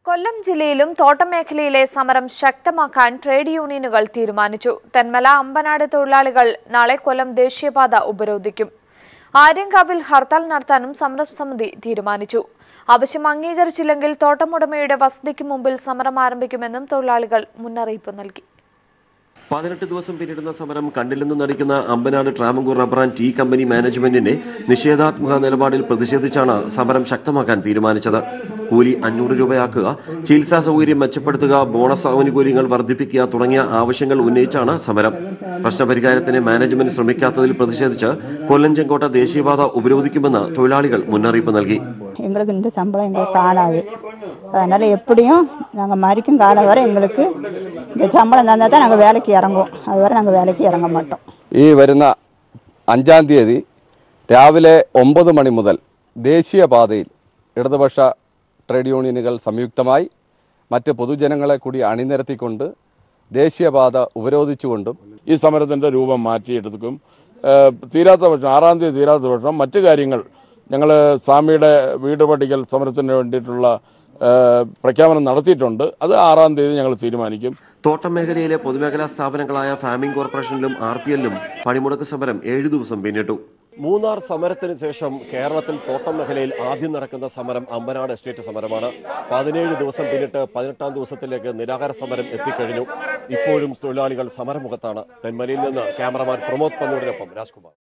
കൊല്ലം ജില്ലയിലും തോട്ടം മേഖലയിലെ സമരം ശക്തമാക്കാൻ ട്രേഡ് യൂണിയനുകൾ തീരുമാനിച്ചു. തെന്മല അമ്പനാട് തൊഴിലാളികൾ നാളെ കൊല്ലം ദേശീയപാത ഉപരോധിക്കും. ആര്യങ്കാവിൽ ഹർത്താൽ നടത്താനും സമരസമിതി തീരുമാനിച്ചു. ആവശ്യം അംഗീകരിച്ചില്ലെങ്കിൽ തോട്ടമുടമയുടെ വസതിക്ക് മുമ്പിൽ സമരം ആരംഭിക്കുമെന്നും തൊഴിലാളികൾ മുന്നറിയിപ്പ് നൽകി. 18 ദിവസം പിന്നിടുന്ന സമരം കണ്ടില്ലെന്ന് നടിക്കുന്ന Ambanad Travancore rubber and tea company മാനേജ്മെന്റിന്റെ നിഷേധാത്മക നിലപാടിൽ പ്രതിഷേധിച്ചാണ് സമരം ശക്തമാക്കാൻ തീരുമാനിച്ചത്. കൂലി 500 രൂപയാക്കുക, ചികിത്സാ സൗകര്യം മെച്ചപ്പെടുത്തുക, ബോണസ് ആനുകൂല്യങ്ങൾ വർദ്ധിപ്പിക്കുക തുടങ്ങിയ ആവശ്യങ്ങൾ ഉന്നയിച്ചാണ് സമരം. പ്രശ്നപരിഹാരത്തിന് മാനേജ്മെന്റ് ശ്രമിക്കാത്തതിൽ പ്രതിഷേധിച്ച് കൊല്ലം ചെങ്കോട്ട ദേശീയപാത ഉപരോധിക്കുമെന്ന് തൊഴിലാളികൾ മുന്നറിയിപ്പ് നൽകി. எங்களுக்கு இந்த சம்பளம் எங்களுக்கு காணாது. அதனால் எப்படியும் நாங்கள் மறிக்கும் காலம் வரை எங்களுக்கு இந்த சம்பளம் தந்தால் தான் நாங்கள் வேலைக்கு இறங்குவோம். അതുവരെ ഞങ്ങൾ വേലയ്ക്ക് ഇറങ്ങാൻ മാട്ടോം. ഈ വരുന്ന 5-ാം തീയതി രാവിലെ 9 മണി മുതൽ ദേശീയപാതയിൽ ഇടതുപക്ഷ ട്രേഡ് യൂണിയനുകൾ സംയുക്തമായി മറ്റ് പൊതുജനങ്ങളെ കൂടി അണിനിരത്തിക്കൊണ്ട് ദേശീയപാത ഉപരോധിച്ചുകൊണ്ടും ഈ സമരത്തിൻ്റെ രൂപം മാറ്റിയെടുക്കും. തീരാത്ത പക്ഷം 6-ാം തീയതി തീരാത്ത പക്ഷം മറ്റു കാര്യങ്ങൾ ഞങ്ങൾ സ്വാമിയുടെ വീട് പട്ടികൽ സമരത്തിന് വേണ്ടിയിട്ടുള്ള പ്രഖ്യാപനം നടത്തിയിട്ടുണ്ട്. അത് 6-ാം തീയതി ഞങ്ങൾ തീരുമാനിക്കും. തോട്ടം മേഖലയിലെ പൊതുമേഖലാ സ്ഥാപനങ്ങളായ ഫാമിംഗ് കോർപ്പറേഷനിലും RPL-ലും പണിമുടക്ക് സമരം 7 ദിവസം പിന്നിട്ടു. മൂന്നാർ സമരത്തിന് ശേഷം കേരളത്തിൽ തോട്ടം മേഖലയിൽ ആദ്യം നടക്കുന്ന സമരം അമ്പനാട് എസ്റ്റേറ്റ് സമരമാണ്. 17 ദിവസം പിന്നിട്ട് 18-ാം ദിവസത്തിലേക്ക് നിരാഹാര സമരം എത്തിക്കഴിഞ്ഞു. ഇപ്പോഴും തൊഴിലാളികൾ സമരമുഖത്താണ്. തെന്മലയിൽ നിന്ന് ക്യാമറമാൻ പ്രമോദ് പന്നൂരിനൊപ്പം രാജ്കുമാർ.